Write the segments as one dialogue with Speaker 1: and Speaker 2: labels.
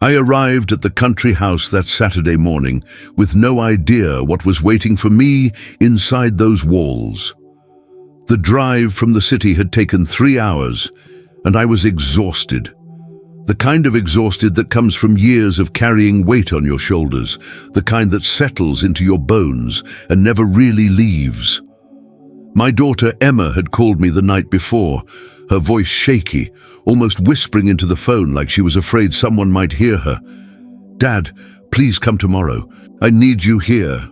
Speaker 1: I arrived at the country house that Saturday morning with no idea what was waiting for me inside those walls. The drive from the city had taken 3 hours, and I was exhausted. The kind of exhausted that comes from years of carrying weight on your shoulders, the kind that settles into your bones and never really leaves. My daughter Emma had called me the night before, her voice shaky, almost whispering into the phone like she was afraid someone might hear her. "Dad, please come tomorrow. I need you here."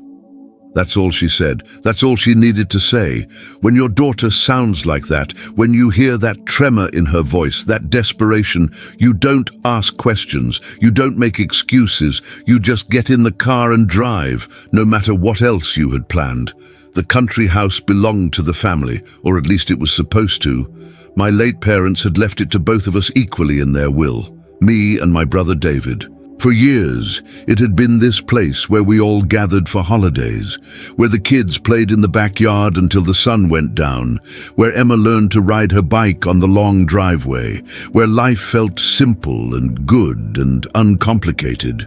Speaker 1: That's all she said. That's all she needed to say. When your daughter sounds like that, when you hear that tremor in her voice, that desperation, you don't ask questions, you don't make excuses, you just get in the car and drive, no matter what else you had planned. The country house belonged to the family, or at least it was supposed to. My late parents had left it to both of us equally in their will, me and my brother David. For years, it had been this place where we all gathered for holidays, where the kids played in the backyard until the sun went down, where Emma learned to ride her bike on the long driveway, where life felt simple and good and uncomplicated.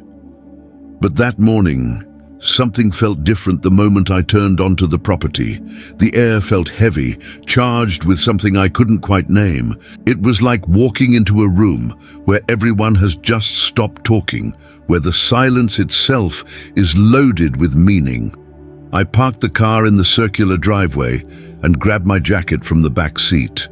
Speaker 1: But that morning, something felt different the moment I turned onto the property. The air felt heavy, charged with something I couldn't quite name. It was like walking into a room where everyone has just stopped talking, where the silence itself is loaded with meaning. I parked the car in the circular driveway and grabbed my jacket from the back seat.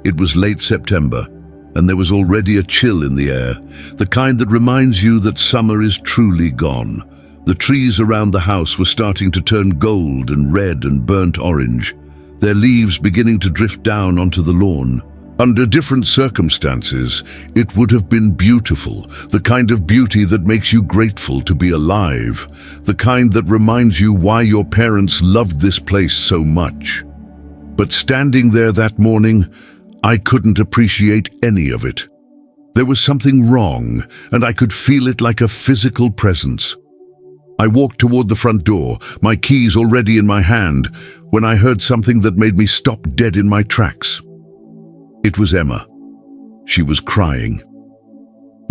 Speaker 1: It was late September, and there was already a chill in the air, the kind that reminds you that summer is truly gone. The trees around the house were starting to turn gold and red and burnt orange, their leaves beginning to drift down onto the lawn. Under different circumstances, it would have been beautiful, the kind of beauty that makes you grateful to be alive, the kind that reminds you why your parents loved this place so much. But standing there that morning, I couldn't appreciate any of it. There was something wrong, and I could feel it like a physical presence. I walked toward the front door, my keys already in my hand, when I heard something that made me stop dead in my tracks. It was Emma. She was crying.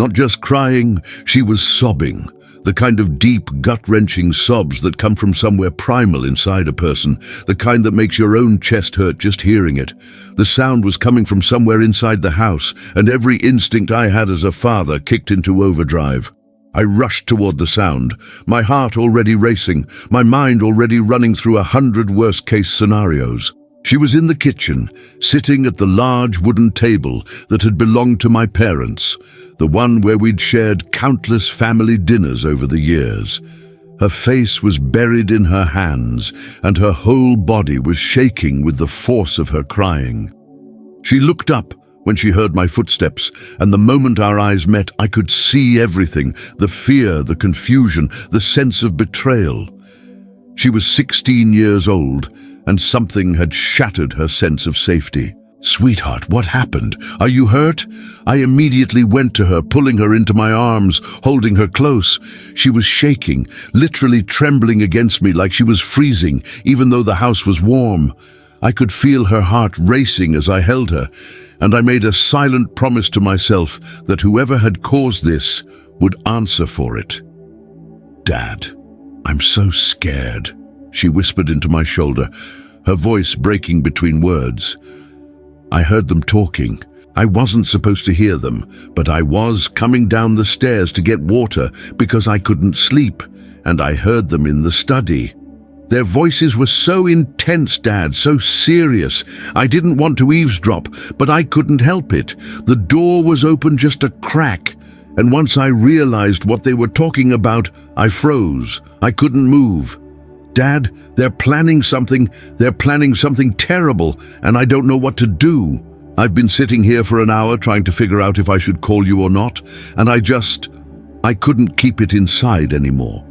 Speaker 1: Not just crying, she was sobbing, the kind of deep, gut-wrenching sobs that come from somewhere primal inside a person, the kind that makes your own chest hurt just hearing it. The sound was coming from somewhere inside the house, and every instinct I had as a father kicked into overdrive. I rushed toward the sound, my heart already racing, my mind already running through 100 worst-case scenarios. She was in the kitchen, sitting at the large wooden table that had belonged to my parents, the one where we'd shared countless family dinners over the years. Her face was buried in her hands, and her whole body was shaking with the force of her crying. She looked up when she heard my footsteps, and the moment our eyes met, I could see everything, the fear, the confusion, the sense of betrayal. She was 16 years old, and something had shattered her sense of safety. "Sweetheart, what happened? Are you hurt?" I immediately went to her, pulling her into my arms, holding her close. She was shaking, literally trembling against me like she was freezing, even though the house was warm. I could feel her heart racing as I held her, and I made a silent promise to myself that whoever had caused this would answer for it. "Dad, I'm so scared," she whispered into my shoulder, her voice breaking between words. I heard them talking. I wasn't supposed to hear them, but I was coming down the stairs to get water because I couldn't sleep, and I heard them in the study. Their voices were so intense, Dad, so serious. I didn't want to eavesdrop, but I couldn't help it. The door was open just a crack, and once I realized what they were talking about, I froze. I couldn't move. "Dad, they're planning something terrible, and I don't know what to do. I've been sitting here for an hour trying to figure out if I should call you or not, and I couldn't keep it inside anymore."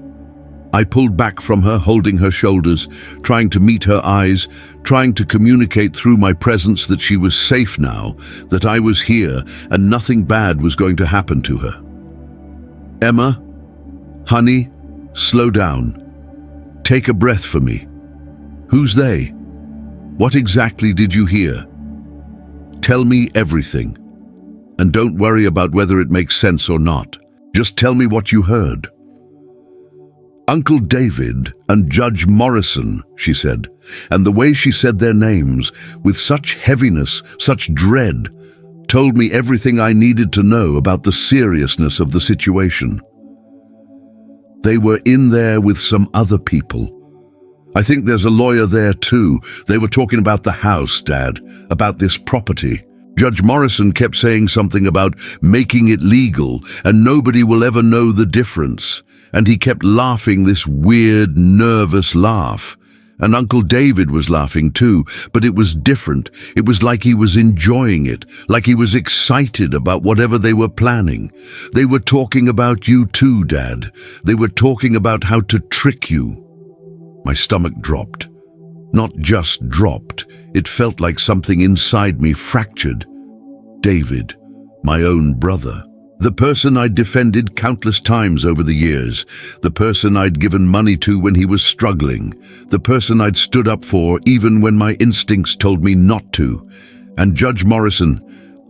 Speaker 1: I pulled back from her, holding her shoulders, trying to meet her eyes, trying to communicate through my presence that she was safe now, that I was here, and nothing bad was going to happen to her. "Emma, honey, slow down. Take a breath for me. Who's they? What exactly did you hear? Tell me everything. And don't worry about whether it makes sense or not." Just tell me what you heard." "Uncle David and Judge Morrison," she said, and the way she said their names, with such heaviness, such dread, told me everything I needed to know about the seriousness of the situation. They were in there with some other people. I think there's a lawyer there too. They were talking about the house, Dad, about this property. Judge Morrison kept saying something about making it legal and nobody will ever know the difference. And he kept laughing this weird, nervous laugh. And Uncle David was laughing too, but it was different. It was like he was enjoying it, like he was excited about whatever they were planning. They were talking about you too, Dad. They were talking about how to trick you. My stomach dropped. Not just dropped, it felt like something inside me fractured. David, my own brother. The person I'd defended countless times over the years, the person I'd given money to when he was struggling, the person I'd stood up for even when my instincts told me not to. And Judge Morrison,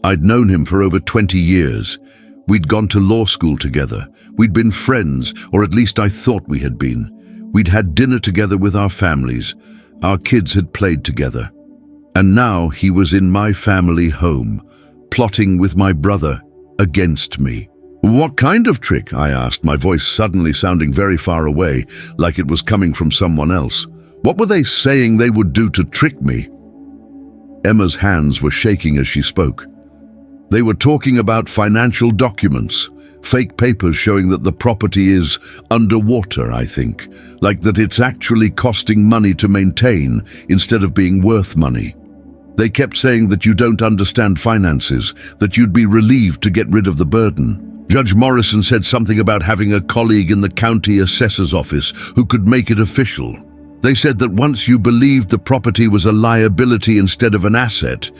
Speaker 1: I'd known him for over 20 years. We'd gone to law school together. We'd been friends, or at least I thought we had been. We'd had dinner together with our families. Our kids had played together. And now he was in my family home, plotting with my brother against me. "What kind of trick?" I asked, my voice suddenly sounding very far away, like it was coming from someone else. "What were they saying they would do to trick me?" Emma's hands were shaking as she spoke. "They were talking about financial documents, fake papers showing that the property is underwater, I think, like that it's actually costing money to maintain instead of being worth money. They kept saying that you don't understand finances, that you'd be relieved to get rid of the burden. Judge Morrison said something about having a colleague in the county assessor's office who could make it official. They said that once you believed the property was a liability instead of an asset,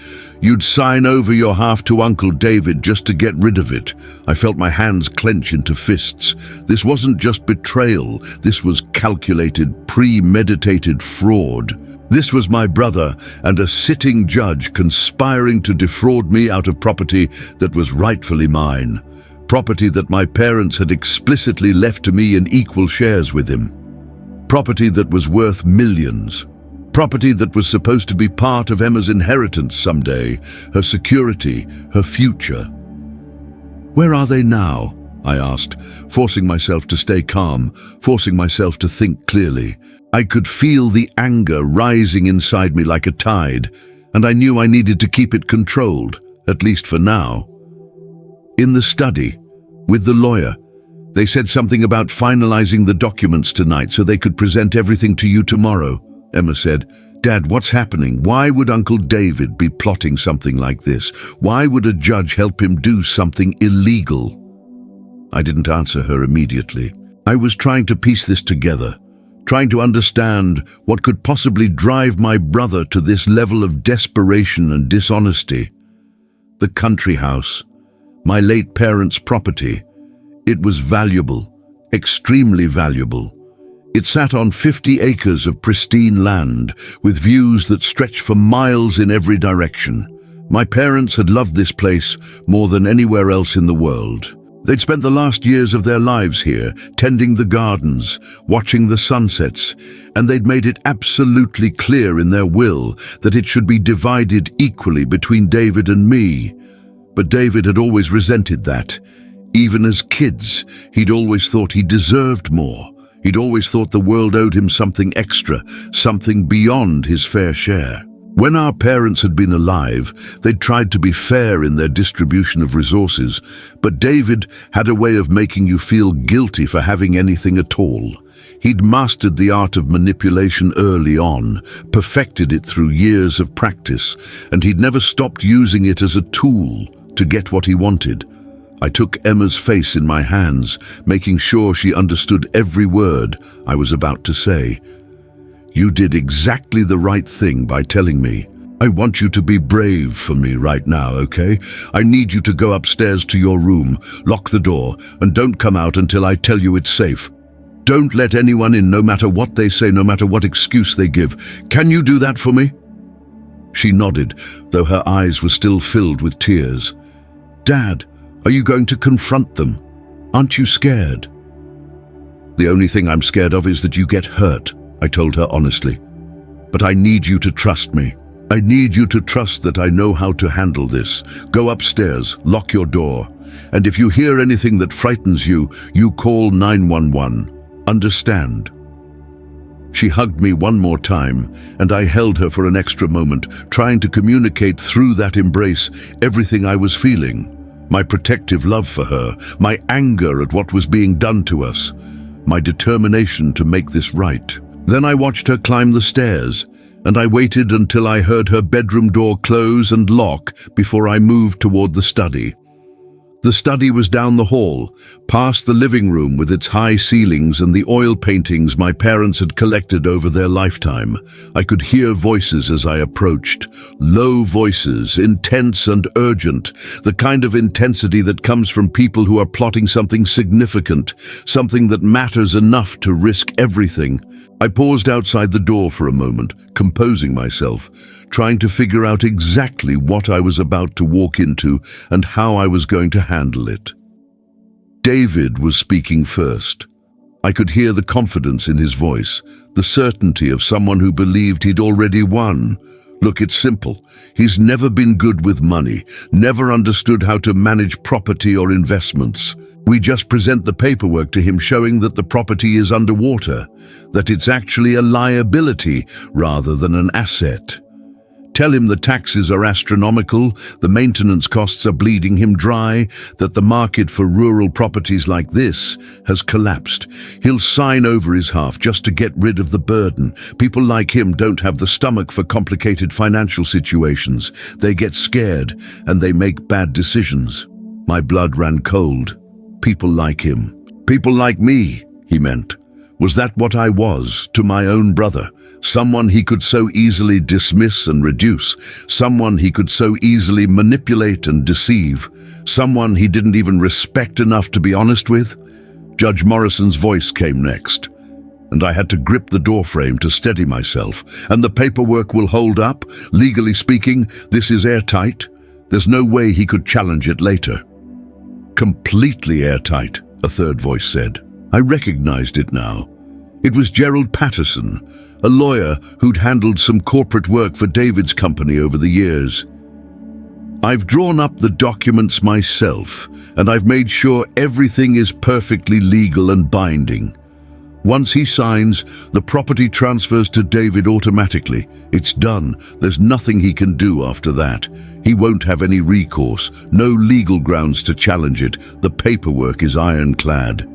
Speaker 1: you'd sign over your half to Uncle David just to get rid of it. I felt my hands clench into fists. This wasn't just betrayal, this was calculated, premeditated fraud. This was my brother and a sitting judge conspiring to defraud me out of property that was rightfully mine. Property that my parents had explicitly left to me in equal shares with him. Property that was worth millions. Property that was supposed to be part of Emma's inheritance someday, her security, her future. "Where are they now?" I asked, forcing myself to stay calm, forcing myself to think clearly. I could feel the anger rising inside me like a tide, and I knew I needed to keep it controlled, at least for now. "In the study, with the lawyer. They said something about finalizing the documents tonight so they could present everything to you tomorrow," Emma said. "Dad, what's happening? Why would Uncle David be plotting something like this? Why would a judge help him do something illegal?" I didn't answer her immediately. I was trying to piece this together, trying to understand what could possibly drive my brother to this level of desperation and dishonesty. The country house, my late parents' property. It was valuable, extremely valuable. It sat on 50 acres of pristine land, with views that stretched for miles in every direction. My parents had loved this place more than anywhere else in the world. They'd spent the last years of their lives here, tending the gardens, watching the sunsets, and they'd made it absolutely clear in their will that it should be divided equally between David and me. But David had always resented that. Even as kids, he'd always thought he deserved more. He'd always thought the world owed him something extra, something beyond his fair share. When our parents had been alive, they'd tried to be fair in their distribution of resources, but David had a way of making you feel guilty for having anything at all. He'd mastered the art of manipulation early on, perfected it through years of practice, and he'd never stopped using it as a tool to get what he wanted. I took Emma's face in my hands, making sure she understood every word I was about to say. "You did exactly the right thing by telling me. I want you to be brave for me right now, okay? I need you to go upstairs to your room, lock the door, and don't come out until I tell you it's safe. Don't let anyone in, no matter what they say, no matter what excuse they give. Can you do that for me?" She nodded, though her eyes were still filled with tears. "Dad, are you going to confront them?" Aren't you scared?" "The only thing I'm scared of is that you get hurt," I told her honestly. "But I need you to trust me. I need you to trust that I know how to handle this. Go upstairs, lock your door, and if you hear anything that frightens you, you call 911. Understand?" She hugged me one more time, and I held her for an extra moment, trying to communicate through that embrace everything I was feeling. My protective love for her, my anger at what was being done to us, my determination to make this right. Then I watched her climb the stairs, and I waited until I heard her bedroom door close and lock before I moved toward the study. The study was down the hall, past the living room with its high ceilings and the oil paintings my parents had collected over their lifetime. I could hear voices as I approached, low voices, intense and urgent, the kind of intensity that comes from people who are plotting something significant, something that matters enough to risk everything. I paused outside the door for a moment, composing myself, trying to figure out exactly what I was about to walk into and how I was going to handle it. David was speaking first. I could hear the confidence in his voice, the certainty of someone who believed he'd already won. Look, it's simple. He's never been good with money, never understood how to manage property or investments. We just present the paperwork to him showing that the property is underwater, that it's actually a liability rather than an asset. Tell him the taxes are astronomical, the maintenance costs are bleeding him dry, that the market for rural properties like this has collapsed. He'll sign over his half just to get rid of the burden. People like him don't have the stomach for complicated financial situations. They get scared and they make bad decisions. My blood ran cold. People like him. People like me, he meant. Was that what I was to my own brother? Someone he could so easily dismiss and reduce, someone he could so easily manipulate and deceive, someone he didn't even respect enough to be honest with? Judge Morrison's voice came next, and I had to grip the doorframe to steady myself. "And the paperwork will hold up? Legally speaking, this is airtight? There's no way he could challenge it later." "Completely airtight," a third voice said. I recognized it now. It was Gerald Patterson, a lawyer who'd handled some corporate work for David's company over the years. "I've drawn up the documents myself, and I've made sure everything is perfectly legal and binding. Once he signs, the property transfers to David automatically. It's done. There's nothing he can do after that. He won't have any recourse, no legal grounds to challenge it. The paperwork is ironclad."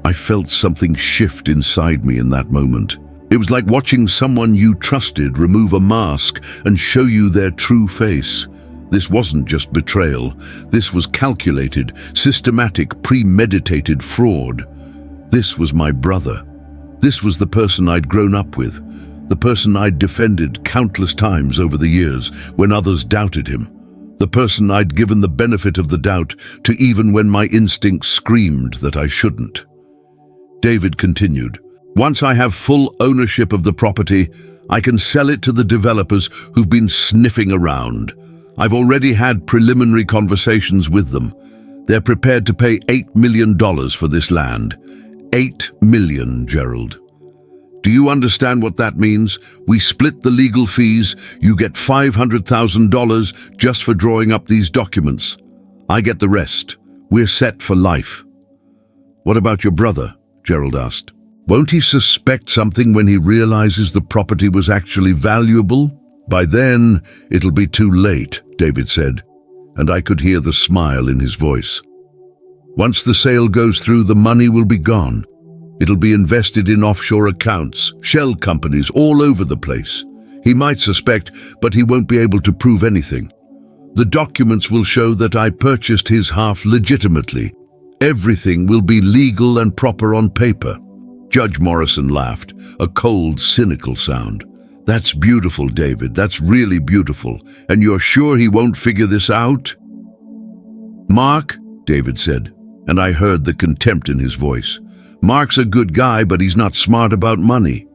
Speaker 1: I felt something shift inside me in that moment. It was like watching someone you trusted remove a mask and show you their true face. This wasn't just betrayal. This was calculated, systematic, premeditated fraud. This was my brother. This was the person I'd grown up with, the person I'd defended countless times over the years when others doubted him, the person I'd given the benefit of the doubt to even when my instincts screamed that I shouldn't. David continued, "Once I have full ownership of the property, I can sell it to the developers who've been sniffing around. I've already had preliminary conversations with them. They're prepared to pay $8 million for this land. $8 million, Gerald. Do you understand what that means? We split the legal fees. You get $500,000 just for drawing up these documents. I get the rest. We're set for life." "What about your brother?" Gerald asked. "Won't he suspect something when he realizes the property was actually valuable?" "By then, it'll be too late," David said, and I could hear the smile in his voice. "Once the sale goes through, the money will be gone. It'll be invested in offshore accounts, shell companies all over the place. He might suspect, but he won't be able to prove anything. The documents will show that I purchased his half legitimately. Everything will be legal and proper on paper." Judge Morrison laughed, a cold, cynical sound. "That's beautiful, David. That's really beautiful. And you're sure he won't figure this out?" "Mark," David said, and I heard the contempt in his voice. "Mark's a good guy, but he's not smart about money.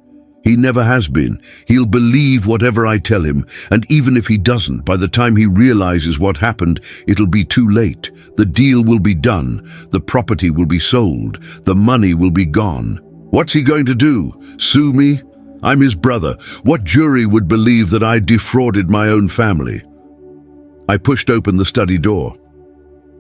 Speaker 1: He never has been. He'll believe whatever I tell him, and even if he doesn't, by the time he realizes what happened, it'll be too late. The deal will be done, the property will be sold, the money will be gone. What's he going to do? Sue me? I'm his brother. What jury would believe that I defrauded my own family? I pushed open the study door.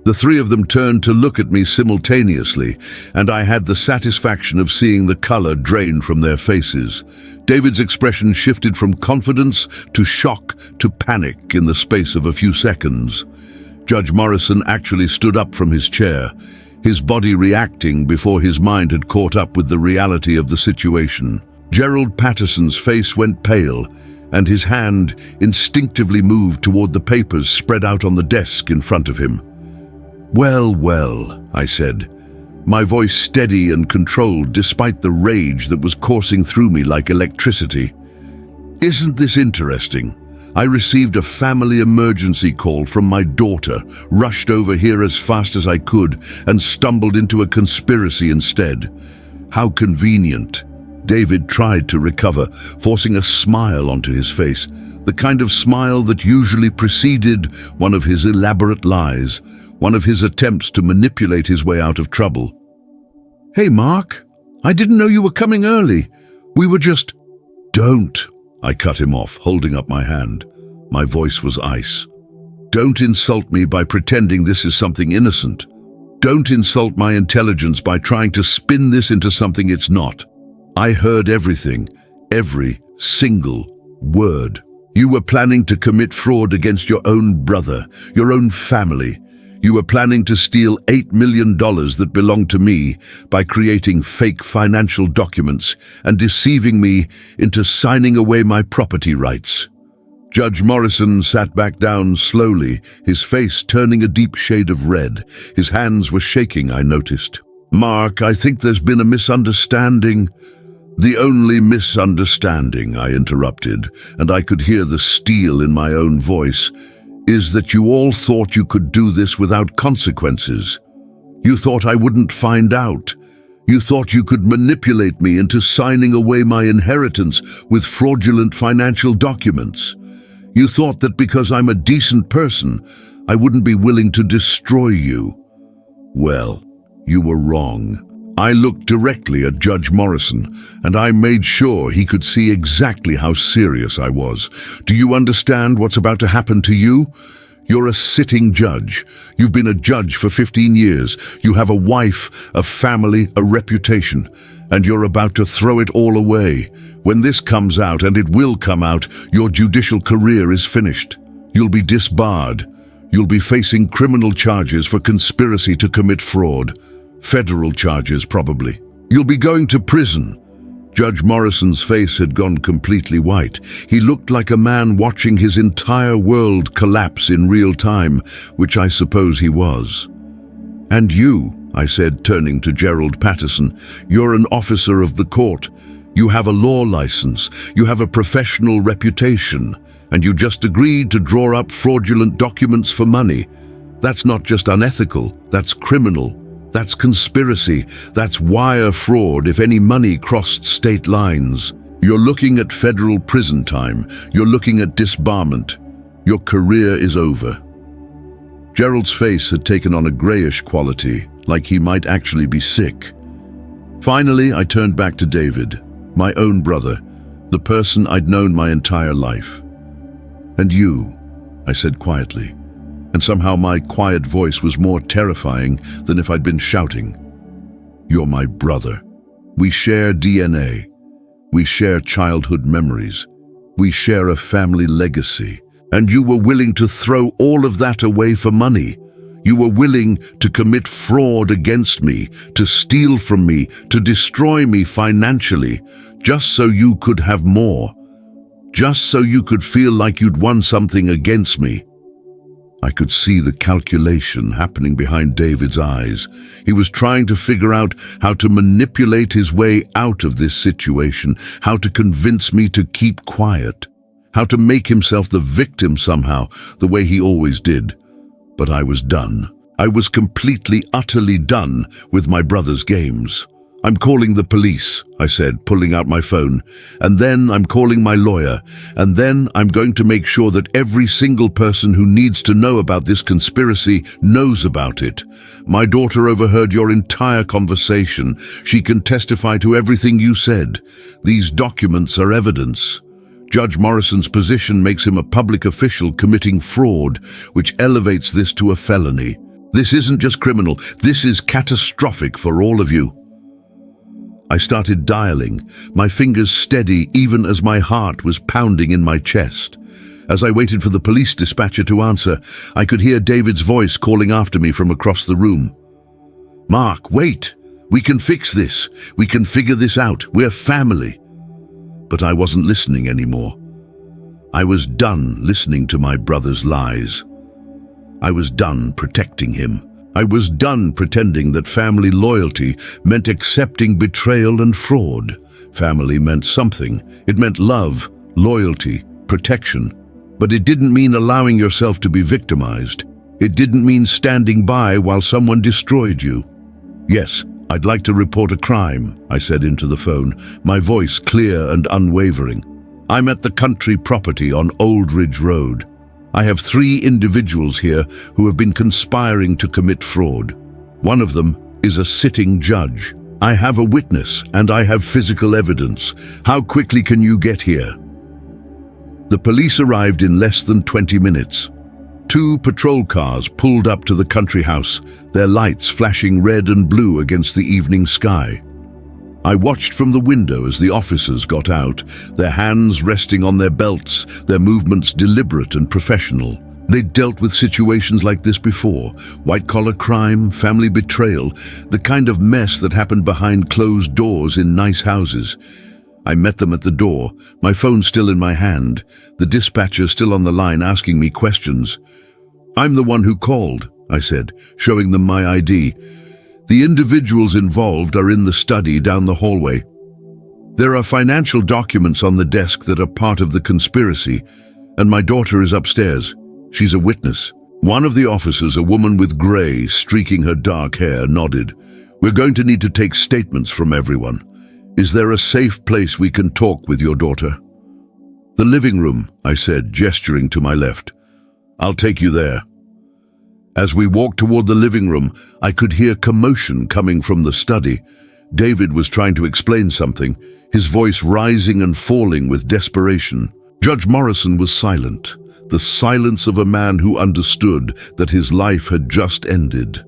Speaker 1: The three of them turned to look at me simultaneously, and I had the satisfaction of seeing the color drain from their faces. David's expression shifted from confidence to shock to panic in the space of a few seconds. Judge Morrison actually stood up from his chair, his body reacting before his mind had caught up with the reality of the situation. Gerald Patterson's face went pale, and his hand instinctively moved toward the papers spread out on the desk in front of him. "Well, well," I said, my voice steady and controlled despite the rage that was coursing through me like electricity. "Isn't this interesting? I received a family emergency call from my daughter, rushed over here as fast as I could, and stumbled into a conspiracy instead. How convenient." David tried to recover, forcing a smile onto his face, the kind of smile that usually preceded one of his elaborate lies, one of his attempts to manipulate his way out of trouble. "Hey, Mark, I didn't know you were coming early. We were just—" "Don't," I cut him off, holding up my hand. My voice was ice. "Don't insult me by pretending this is something innocent. Don't insult my intelligence by trying to spin this into something it's not. I heard everything, every single word. You were planning to commit fraud against your own brother, your own family. You were planning to steal $8 million that belonged to me by creating fake financial documents and deceiving me into signing away my property rights." Judge Morrison sat back down slowly, his face turning a deep shade of red. His hands were shaking, I noticed. "Mark, I think there's been a misunderstanding." "The only misunderstanding," I interrupted, and I could hear the steel in my own voice, "is that you all thought you could do this without consequences. You thought I wouldn't find out. You thought you could manipulate me into signing away my inheritance with fraudulent financial documents. You thought that because I'm a decent person, I wouldn't be willing to destroy you. Well, you were wrong." I looked directly at Judge Morrison, and I made sure he could see exactly how serious I was. "Do you understand what's about to happen to you? You're a sitting judge. You've been a judge for 15 years. You have a wife, a family, a reputation, and you're about to throw it all away. When this comes out, and it will come out, your judicial career is finished. You'll be disbarred. You'll be facing criminal charges for conspiracy to commit fraud. Federal charges, probably. You'll be going to prison." Judge Morrison's face had gone completely white. He looked like a man watching his entire world collapse in real time, which I suppose he was. "And you," I said, turning to Gerald Patterson, "you're an officer of the court. You have a law license. You have a professional reputation. And you just agreed to draw up fraudulent documents for money. That's not just unethical, that's criminal. That's conspiracy. That's wire fraud if any money crossed state lines. You're looking at federal prison time. You're looking at disbarment. Your career is over." Gerald's face had taken on a grayish quality, like he might actually be sick. Finally, I turned back to David, my own brother, the person I'd known my entire life. "And you," I said quietly, and somehow my quiet voice was more terrifying than if I'd been shouting. "You're my brother. We share DNA. We share childhood memories. We share a family legacy. And you were willing to throw all of that away for money. You were willing to commit fraud against me, to steal from me, to destroy me financially, just so you could have more. Just so you could feel like you'd won something against me." I could see the calculation happening behind David's eyes. He was trying to figure out how to manipulate his way out of this situation, how to convince me to keep quiet, how to make himself the victim somehow, the way he always did. But I was done. I was completely, utterly done with my brother's games. "I'm calling the police," I said, pulling out my phone. "And then I'm calling my lawyer. And then I'm going to make sure that every single person who needs to know about this conspiracy knows about it. My daughter overheard your entire conversation. She can testify to everything you said. These documents are evidence. Judge Morrison's position makes him a public official committing fraud, which elevates this to a felony. This isn't just criminal, this is catastrophic for all of you." I started dialing, my fingers steady even as my heart was pounding in my chest. As I waited for the police dispatcher to answer, I could hear David's voice calling after me from across the room. "Mark, wait! We can fix this. We can figure this out. We're family." But I wasn't listening anymore. I was done listening to my brother's lies. I was done protecting him. I was done pretending that family loyalty meant accepting betrayal and fraud. Family meant something. It meant love, loyalty, protection. But it didn't mean allowing yourself to be victimized. It didn't mean standing by while someone destroyed you. "Yes, I'd like to report a crime," I said into the phone, my voice clear and unwavering. "I'm at the country property on Old Ridge Road. I have 3 individuals here who have been conspiring to commit fraud. One of them is a sitting judge. I have a witness and I have physical evidence. How quickly can you get here?" The police arrived in less than 20 minutes. 2 patrol cars pulled up to the country house, their lights flashing red and blue against the evening sky. I watched from the window as the officers got out, their hands resting on their belts, their movements deliberate and professional. They'd dealt with situations like this before: white-collar crime, family betrayal, the kind of mess that happened behind closed doors in nice houses. I met them at the door, my phone still in my hand, the dispatcher still on the line asking me questions. "I'm the one who called," I said, showing them my ID. "The individuals involved are in the study down the hallway. There are financial documents on the desk that are part of the conspiracy, and my daughter is upstairs. She's a witness." One of the officers, a woman with grey streaking her dark hair, nodded. "We're going to need to take statements from everyone. Is there a safe place we can talk with your daughter?" "The living room," I said, gesturing to my left. "I'll take you there." As we walked toward the living room, I could hear commotion coming from the study. David was trying to explain something, his voice rising and falling with desperation. Judge Morrison was silent, the silence of a man who understood that his life had just ended.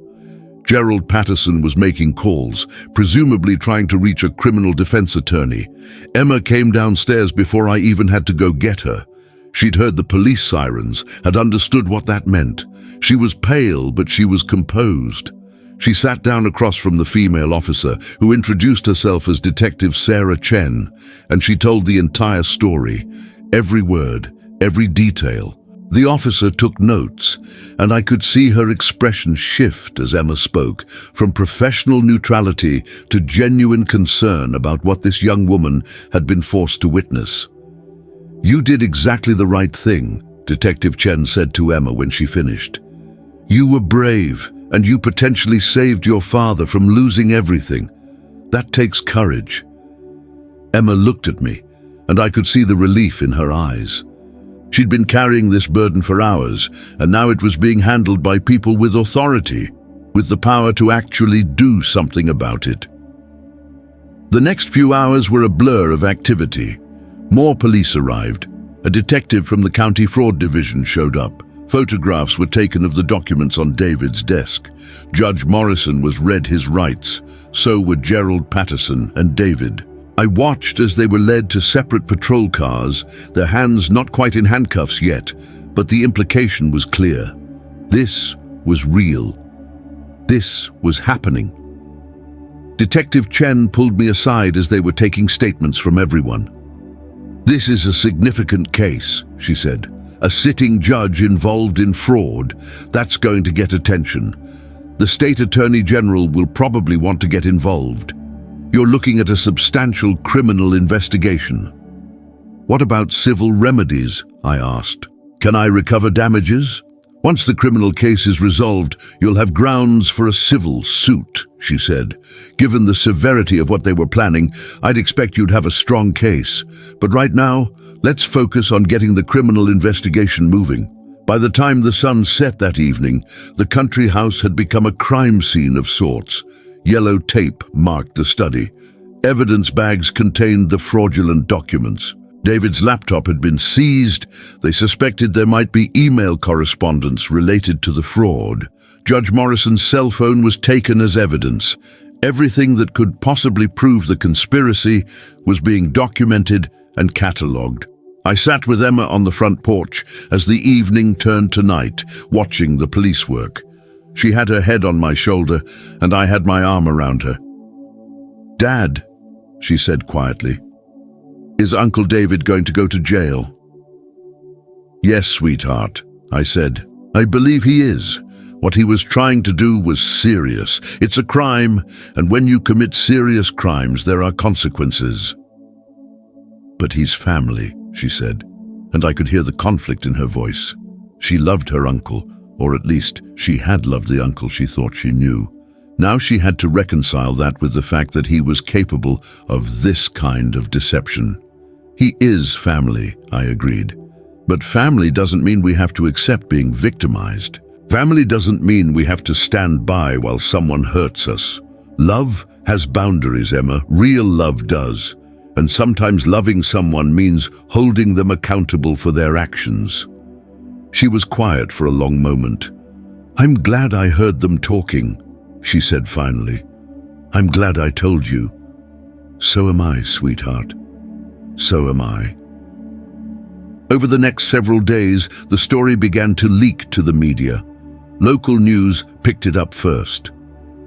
Speaker 1: Gerald Patterson was making calls, presumably trying to reach a criminal defense attorney. Emma came downstairs before I even had to go get her. She'd heard the police sirens, had understood what that meant. She was pale, but she was composed. She sat down across from the female officer, who introduced herself as Detective Sarah Chen, and she told the entire story, every word, every detail. The officer took notes, and I could see her expression shift as Emma spoke, from professional neutrality to genuine concern about what this young woman had been forced to witness. "You did exactly the right thing," Detective Chen said to Emma when she finished. "You were brave, and you potentially saved your father from losing everything. That takes courage." Emma looked at me, and I could see the relief in her eyes. She'd been carrying this burden for hours, and now it was being handled by people with authority, with the power to actually do something about it. The next few hours were a blur of activity. More police arrived. A detective from the County Fraud Division showed up. Photographs were taken of the documents on David's desk. Judge Morrison was read his rights. So were Gerald Patterson and David. I watched as they were led to separate patrol cars, their hands not quite in handcuffs yet, but the implication was clear. This was real. This was happening. Detective Chen pulled me aside as they were taking statements from everyone. "This is a significant case," she said. "A sitting judge involved in fraud. That's going to get attention. The State Attorney General will probably want to get involved. You're looking at a substantial criminal investigation." "What about civil remedies?" I asked. "Can I recover damages?" Once the criminal case is resolved, you'll have grounds for a civil suit, she said. Given the severity of what they were planning, I'd expect you'd have a strong case. But right now, let's focus on getting the criminal investigation moving. By the time the sun set that evening, the country house had become a crime scene of sorts. Yellow tape marked the study. Evidence bags contained the fraudulent documents. David's laptop had been seized. They suspected there might be email correspondence related to the fraud. Judge Morrison's cell phone was taken as evidence. Everything that could possibly prove the conspiracy was being documented and catalogued. I sat with Emma on the front porch as the evening turned to night, watching the police work. She had her head on my shoulder, and I had my arm around her. "Dad," she said quietly, "is Uncle David going to go to jail?" "Yes, sweetheart," I said. "I believe he is. What he was trying to do was serious. It's a crime, and when you commit serious crimes, there are consequences." "But he's family," she said, and I could hear the conflict in her voice. She loved her uncle, or at least she had loved the uncle she thought she knew. Now she had to reconcile that with the fact that he was capable of this kind of deception. "He is family," I agreed. "But family doesn't mean we have to accept being victimized. Family doesn't mean we have to stand by while someone hurts us. Love has boundaries, Emma. Real love does. And sometimes loving someone means holding them accountable for their actions." She was quiet for a long moment. "I'm glad I heard them talking," she said finally. "I'm glad I told you." "So am I, sweetheart. So am I." Over the next several days, the story began to leak to the media. Local news picked it up first.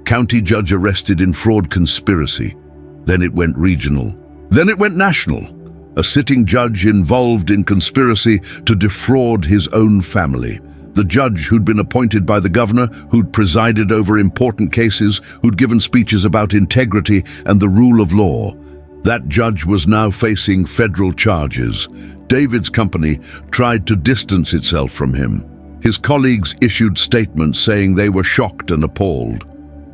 Speaker 1: County judge arrested in fraud conspiracy. Then it went regional. Then it went national. A sitting judge involved in conspiracy to defraud his own family. The judge who'd been appointed by the governor, who'd presided over important cases, who'd given speeches about integrity and the rule of law. That judge was now facing federal charges. David's company tried to distance itself from him. His colleagues issued statements saying they were shocked and appalled.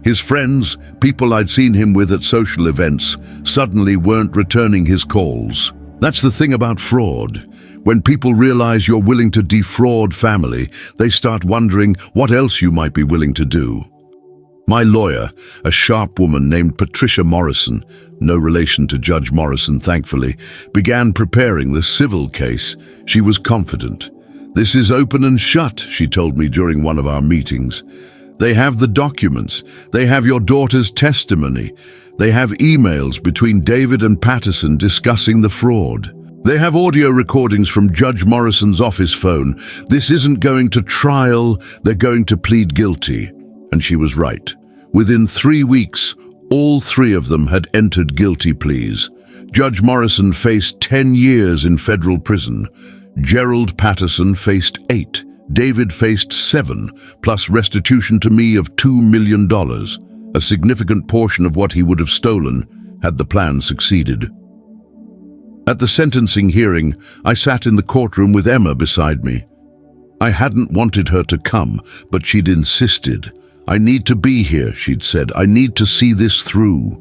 Speaker 1: His friends, people I'd seen him with at social events, suddenly weren't returning his calls. That's the thing about fraud. When people realize you're willing to defraud family, they start wondering what else you might be willing to do. My lawyer, a sharp woman named Patricia Morrison, no relation to Judge Morrison, thankfully, began preparing the civil case. She was confident. "This is open and shut," she told me during one of our meetings. "They have the documents. They have your daughter's testimony. They have emails between David and Patterson discussing the fraud. They have audio recordings from Judge Morrison's office phone. This isn't going to trial. They're going to plead guilty." And she was right. Within 3 weeks, all three of them had entered guilty pleas. Judge Morrison faced 10 years in federal prison. Gerald Patterson faced 8. David faced 7, plus restitution to me of $2 million, a significant portion of what he would have stolen had the plan succeeded. At the sentencing hearing, I sat in the courtroom with Emma beside me. I hadn't wanted her to come, but she'd insisted. "I need to be here," she'd said. "I need to see this through."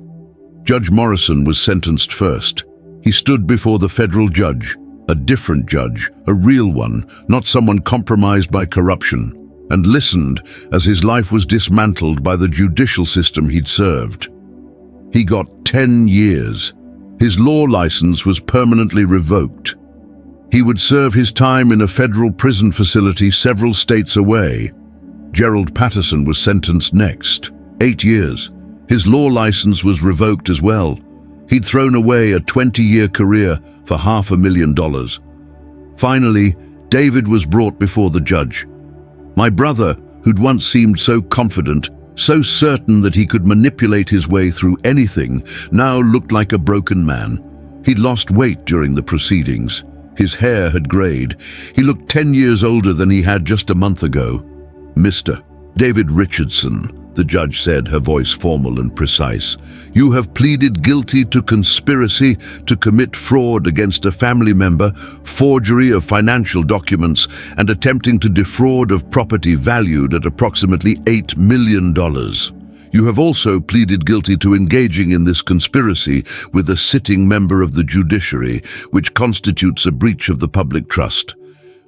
Speaker 1: Judge Morrison was sentenced first. He stood before the federal judge, a different judge, a real one, not someone compromised by corruption, and listened as his life was dismantled by the judicial system he'd served. He got 10 years. His law license was permanently revoked. He would serve his time in a federal prison facility several states away. Gerald Patterson was sentenced next, 8 years. His law license was revoked as well. He'd thrown away a 20-year career for $500,000. Finally, David was brought before the judge. My brother, who'd once seemed so confident, so certain that he could manipulate his way through anything, now looked like a broken man. He'd lost weight during the proceedings. His hair had grayed. He looked 10 years older than he had just a month ago. "Mr. David Richardson," the judge said, her voice formal and precise. "You have pleaded guilty to conspiracy to commit fraud against a family member, forgery of financial documents, and attempting to defraud of property valued at approximately $8 million. You have also pleaded guilty to engaging in this conspiracy with a sitting member of the judiciary, which constitutes a breach of the public trust.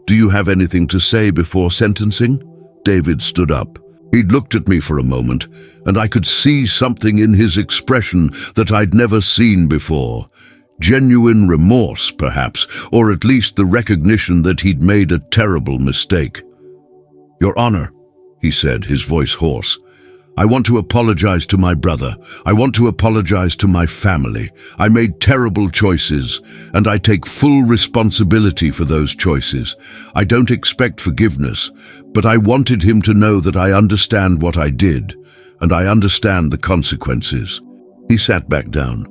Speaker 1: Do you have anything to say before sentencing?" David stood up. He'd looked at me for a moment, and I could see something in his expression that I'd never seen before. Genuine remorse, perhaps, or at least the recognition that he'd made a terrible mistake. "Your Honor," he said, his voice hoarse, "I want to apologize to my brother. I want to apologize to my family. I made terrible choices, and I take full responsibility for those choices. I don't expect forgiveness, but I wanted him to know that I understand what I did, and I understand the consequences." He sat back down.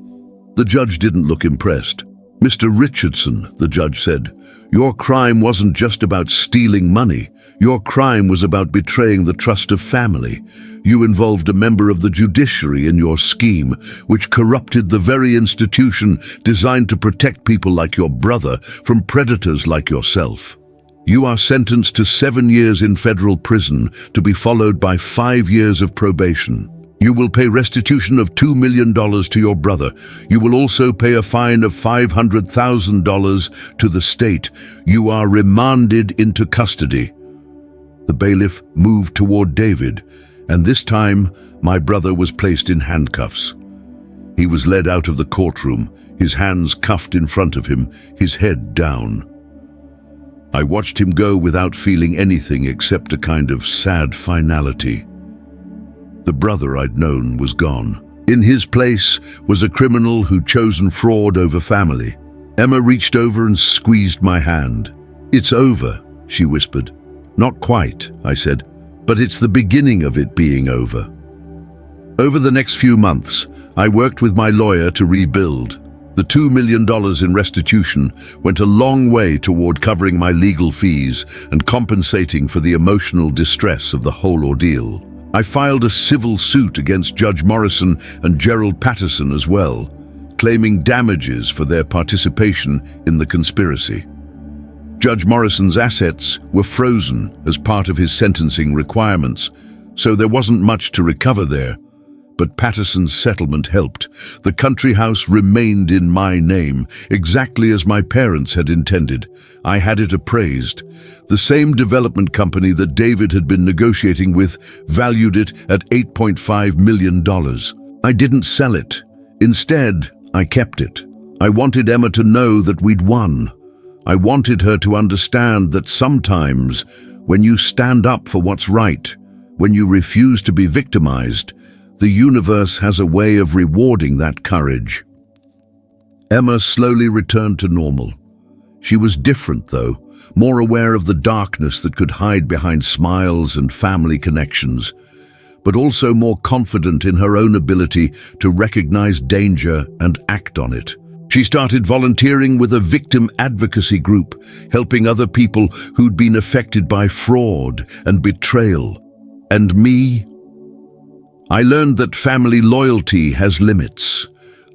Speaker 1: The judge didn't look impressed. "Mr. Richardson," the judge said, "your crime wasn't just about stealing money. Your crime was about betraying the trust of family. You involved a member of the judiciary in your scheme, which corrupted the very institution designed to protect people like your brother from predators like yourself. You are sentenced to 7 years in federal prison, to be followed by 5 years of probation. You will pay restitution of $2 million to your brother. You will also pay a fine of $500,000 to the state. You are remanded into custody." The bailiff moved toward David, and this time my brother was placed in handcuffs. He was led out of the courtroom, his hands cuffed in front of him, his head down. I watched him go without feeling anything except a kind of sad finality. The brother I'd known was gone. In his place was a criminal who'd chosen fraud over family. Emma reached over and squeezed my hand. "It's over," she whispered. "Not quite," I said, "but it's the beginning of it being over." Over the next few months, I worked with my lawyer to rebuild. The $2 million in restitution went a long way toward covering my legal fees and compensating for the emotional distress of the whole ordeal. I filed a civil suit against Judge Morrison and Gerald Patterson as well, claiming damages for their participation in the conspiracy. Judge Morrison's assets were frozen as part of his sentencing requirements, so there wasn't much to recover there. But Patterson's settlement helped. The country house remained in my name, exactly as my parents had intended. I had it appraised. The same development company that David had been negotiating with valued it at $8.5 million. I didn't sell it. Instead, I kept it. I wanted Emma to know that we'd won. I wanted her to understand that sometimes, when you stand up for what's right, when you refuse to be victimized, the universe has a way of rewarding that courage. Emma slowly returned to normal. She was different, though, more aware of the darkness that could hide behind smiles and family connections, but also more confident in her own ability to recognize danger and act on it. She started volunteering with a victim advocacy group, helping other people who'd been affected by fraud and betrayal. And me? I learned that family loyalty has limits.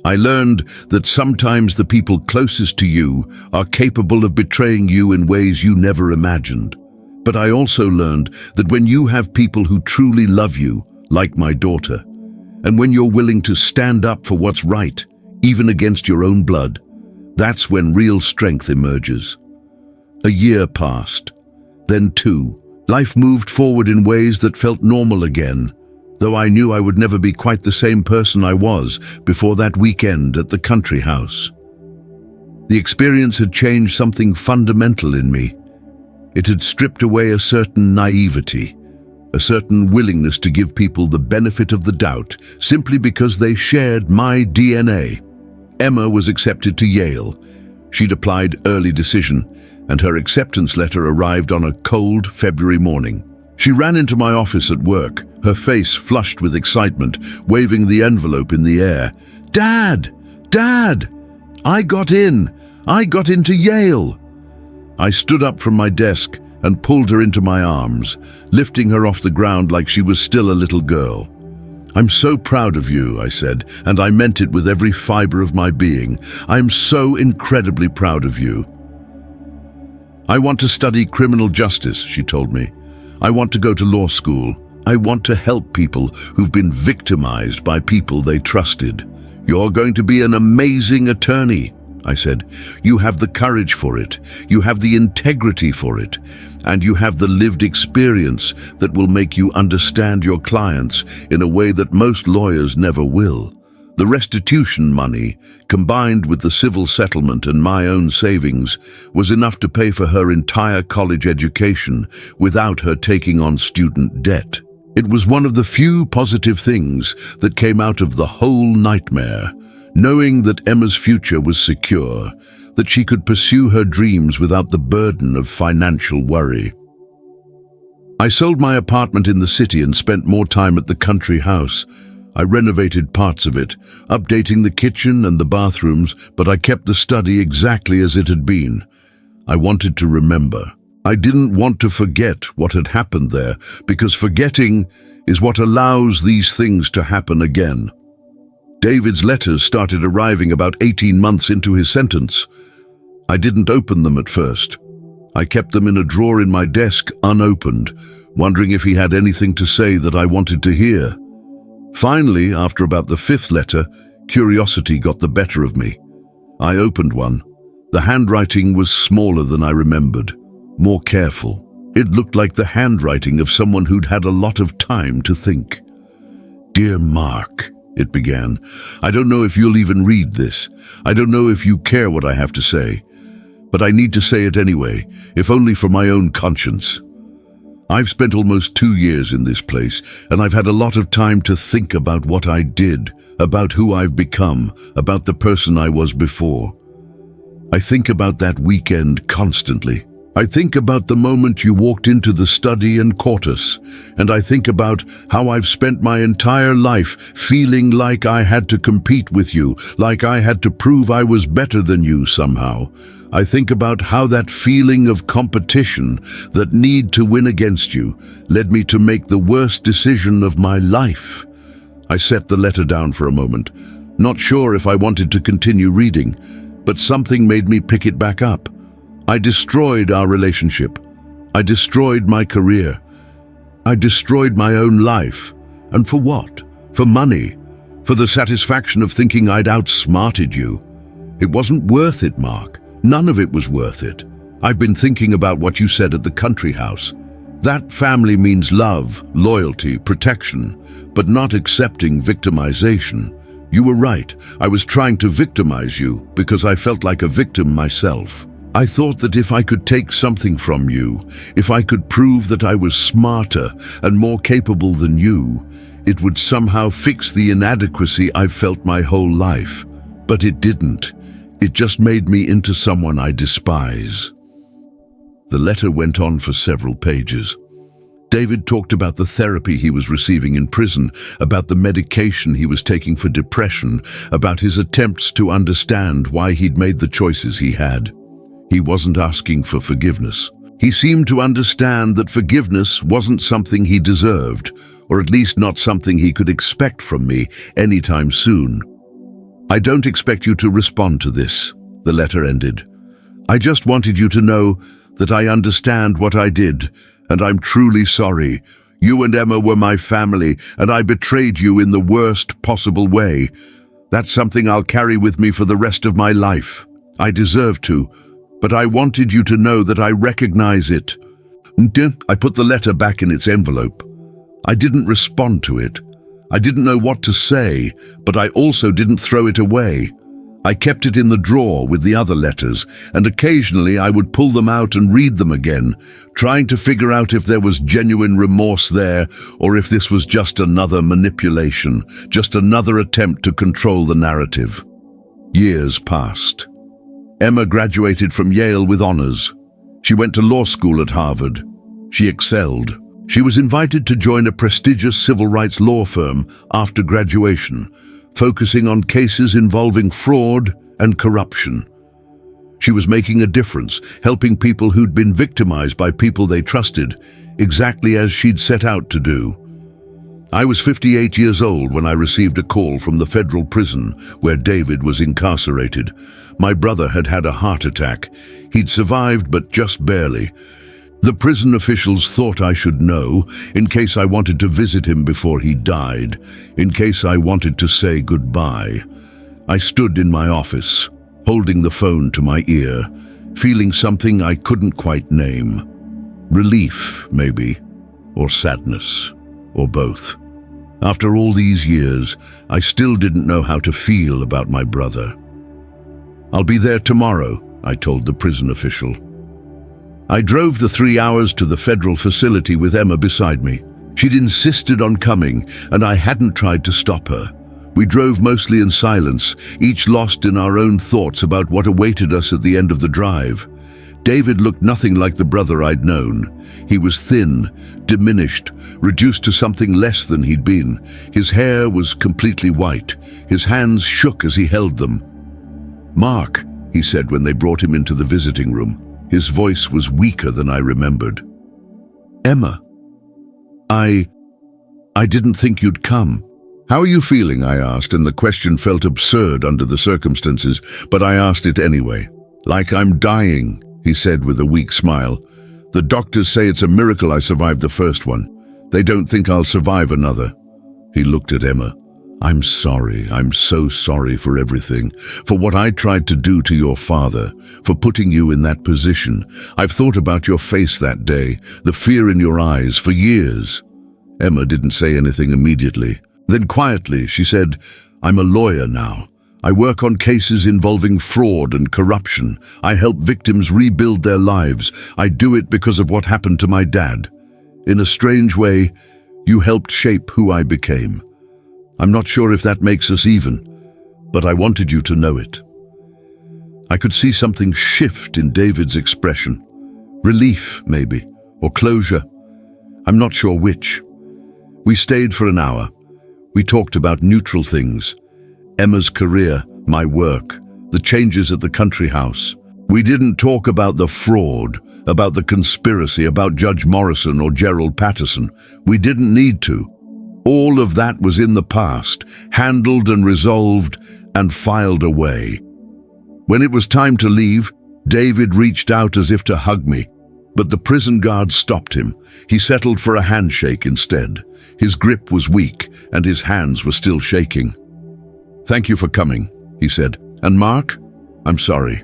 Speaker 1: I learned that sometimes the people closest to you are capable of betraying you in ways you never imagined. But I also learned that when you have people who truly love you, like my daughter, and when you're willing to stand up for what's right, even against your own blood, that's when real strength emerges. A year passed, then 2. Life moved forward in ways that felt normal again, though I knew I would never be quite the same person I was before that weekend at the country house. The experience had changed something fundamental in me. It had stripped away a certain naivety, a certain willingness to give people the benefit of the doubt simply because they shared my DNA. Emma was accepted to Yale. She'd applied early decision, and her acceptance letter arrived on a cold February morning. She ran into my office at work, her face flushed with excitement, waving the envelope in the air. "Dad! Dad! I got in! I got into Yale!" I stood up from my desk and pulled her into my arms, lifting her off the ground like she was still a little girl. "I'm so proud of you," I said, and I meant it with every fiber of my being. "I'm so incredibly proud of you." "I want to study criminal justice," she told me. "I want to go to law school. I want to help people who've been victimized by people they trusted." "You're going to be an amazing attorney," I said. "You have the courage for it, you have the integrity for it, and you have the lived experience that will make you understand your clients in a way that most lawyers never will." The restitution money, combined with the civil settlement and my own savings, was enough to pay for her entire college education without her taking on student debt. It was one of the few positive things that came out of the whole nightmare, knowing that Emma's future was secure, that she could pursue her dreams without the burden of financial worry. I sold my apartment in the city and spent more time at the country house. I renovated parts of it, updating the kitchen and the bathrooms, but I kept the study exactly as it had been. I wanted to remember. I didn't want to forget what had happened there, because forgetting is what allows these things to happen again. David's letters started arriving about 18 months into his sentence. I didn't open them at first. I kept them in a drawer in my desk, unopened, wondering if he had anything to say that I wanted to hear. Finally, after about the 5th letter, curiosity got the better of me. I opened one. The handwriting was smaller than I remembered, more careful. It looked like the handwriting of someone who'd had a lot of time to think. "Dear Mark," it began, "I don't know if you'll even read this. I don't know if you care what I have to say. But I need to say it anyway, if only for my own conscience. I've spent almost 2 years in this place, and I've had a lot of time to think about what I did, about who I've become, about the person I was before. I think about that weekend constantly. I think about the moment you walked into the study and caught us, and I think about how I've spent my entire life feeling like I had to compete with you, like I had to prove I was better than you somehow. I think about how that feeling of competition, that need to win against you, led me to make the worst decision of my life." I set the letter down for a moment, not sure if I wanted to continue reading, but something made me pick it back up. I destroyed our relationship. I destroyed my career. I destroyed my own life. And for what? For money. For the satisfaction of thinking I'd outsmarted you. It wasn't worth it, Mark. None of it was worth it. I've been thinking about what you said at the country house. That family means love, loyalty, protection, but not accepting victimization. You were right. I was trying to victimize you because I felt like a victim myself. I thought that if I could take something from you, if I could prove that I was smarter and more capable than you, it would somehow fix the inadequacy I've felt my whole life. But it didn't. It just made me into someone I despise. The letter went on for several pages. David talked about the therapy he was receiving in prison, about the medication he was taking for depression, about his attempts to understand why he'd made the choices he had. He wasn't asking for forgiveness. He seemed to understand that forgiveness wasn't something he deserved, or at least not something he could expect from me anytime soon. "I don't expect you to respond to this," the letter ended. "I just wanted you to know that I understand what I did, and I'm truly sorry. You and Emma were my family, and I betrayed you in the worst possible way. That's something I'll carry with me for the rest of my life. I deserve to, but I wanted you to know that I recognize it." I put the letter back in its envelope. I didn't respond to it. I didn't know what to say, but I also didn't throw it away. I kept it in the drawer with the other letters, and occasionally I would pull them out and read them again, trying to figure out if there was genuine remorse there, or if this was just another manipulation, just another attempt to control the narrative. Years passed. Emma graduated from Yale with honors. She went to law school at Harvard. She excelled. She was invited to join a prestigious civil rights law firm after graduation, focusing on cases involving fraud and corruption. She was making a difference, helping people who'd been victimized by people they trusted, exactly as she'd set out to do. I was 58 years old when I received a call from the federal prison where David was incarcerated. My brother had had a heart attack. He'd survived, but just barely. The prison officials thought I should know, in case I wanted to visit him before he died, in case I wanted to say goodbye. I stood in my office, holding the phone to my ear, feeling something I couldn't quite name. Relief, maybe, or sadness, or both. After all these years, I still didn't know how to feel about my brother. "I'll be there tomorrow," I told the prison official. I drove the 3 hours to the federal facility with Emma beside me. She'd insisted on coming, and I hadn't tried to stop her. We drove mostly in silence, each lost in our own thoughts about what awaited us at the end of the drive. David looked nothing like the brother I'd known. He was thin, diminished, reduced to something less than he'd been. His hair was completely white. His hands shook as he held them. "Mark," he said when they brought him into the visiting room. His voice was weaker than I remembered. "Emma, I didn't think you'd come." "How are you feeling?" I asked, and the question felt absurd under the circumstances, but I asked it anyway. "Like I'm dying," he said with a weak smile. "The doctors say it's a miracle I survived the first one. They don't think I'll survive another." He looked at Emma. "I'm sorry. I'm so sorry for everything, for what I tried to do to your father, for putting you in that position. I've thought about your face that day, the fear in your eyes, for years." Emma didn't say anything immediately. Then quietly she said, "I'm a lawyer now. I work on cases involving fraud and corruption. I help victims rebuild their lives. I do it because of what happened to my dad. In a strange way, you helped shape who I became. I'm not sure if that makes us even, but I wanted you to know it." I could see something shift in David's expression. Relief, maybe, or closure. I'm not sure which. We stayed for an hour. We talked about neutral things. Emma's career, my work, the changes at the country house. We didn't talk about the fraud, about the conspiracy, about Judge Morrison or Gerald Patterson. We didn't need to. All of that was in the past, handled and resolved and filed away. When it was time to leave, David reached out as if to hug me, but the prison guard stopped him. He settled for a handshake instead. His grip was weak and his hands were still shaking. "Thank you for coming," he said. "And Mark, I'm sorry.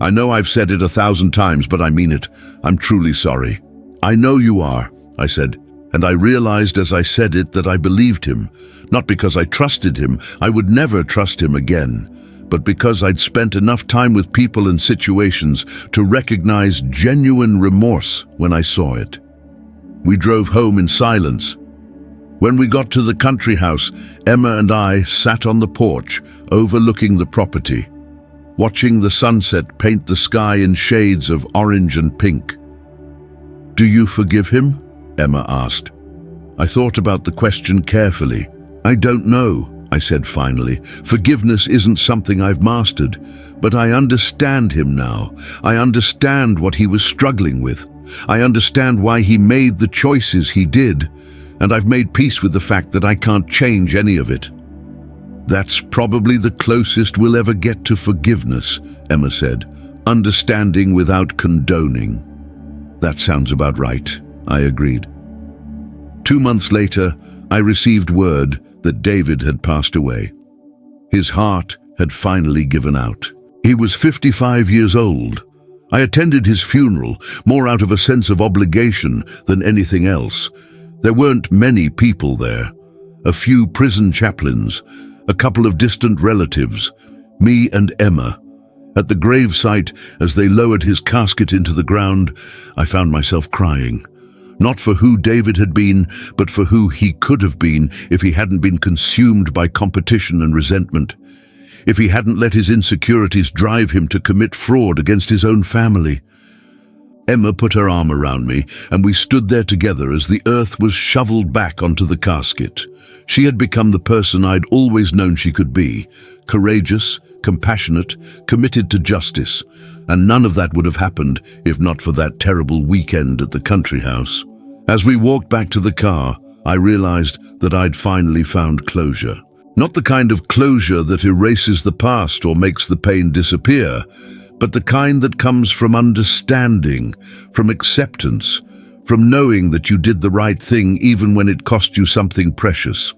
Speaker 1: I know I've said it 1,000 times, but I mean it. I'm truly sorry." "I know you are," I said. And I realized as I said it that I believed him, not because I trusted him, I would never trust him again, but because I'd spent enough time with people and situations to recognize genuine remorse when I saw it. We drove home in silence. When we got to the country house, Emma and I sat on the porch, overlooking the property, watching the sunset paint the sky in shades of orange and pink. "Do you forgive him?" Emma asked. I thought about the question carefully. "I don't know," I said finally. "Forgiveness isn't something I've mastered, but I understand him now. I understand what he was struggling with. I understand why he made the choices he did, and I've made peace with the fact that I can't change any of it." "That's probably the closest we'll ever get to forgiveness," Emma said. "Understanding without condoning." "That sounds about right," I agreed. 2 months later, I received word that David had passed away. His heart had finally given out. He was 55 years old. I attended his funeral, more out of a sense of obligation than anything else. There weren't many people there. A few prison chaplains, a couple of distant relatives, me and Emma. At the gravesite, as they lowered his casket into the ground, I found myself crying. Not for who David had been, but for who he could have been if he hadn't been consumed by competition and resentment. If he hadn't let his insecurities drive him to commit fraud against his own family. Emma put her arm around me, and we stood there together as the earth was shoveled back onto the casket. She had become the person I'd always known she could be, courageous, compassionate, committed to justice, and none of that would have happened if not for that terrible weekend at the country house. As we walked back to the car, I realized that I'd finally found closure. Not the kind of closure that erases the past or makes the pain disappear, but the kind that comes from understanding, from acceptance, from knowing that you did the right thing even when it cost you something precious.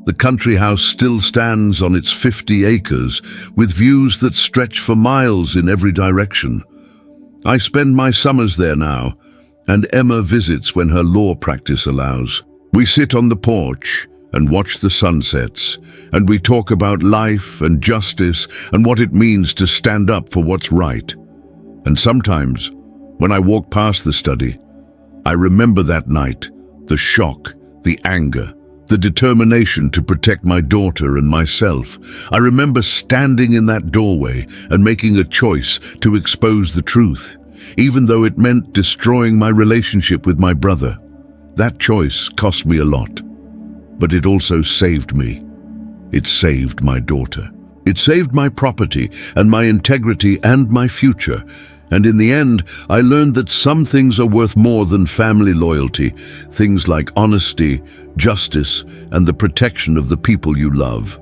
Speaker 1: The country house still stands on its 50 acres, with views that stretch for miles in every direction. I spend my summers there now, and Emma visits when her law practice allows. We sit on the porch and watch the sunsets, and we talk about life and justice and what it means to stand up for what's right. And sometimes, when I walk past the study, I remember that night, the shock, the anger, the determination to protect my daughter and myself. I remember standing in that doorway and making a choice to expose the truth, even though it meant destroying my relationship with my brother. That choice cost me a lot, but it also saved me. It saved my daughter. It saved my property and my integrity and my future. And in the end, I learned that some things are worth more than family loyalty, things like honesty, justice, and the protection of the people you love.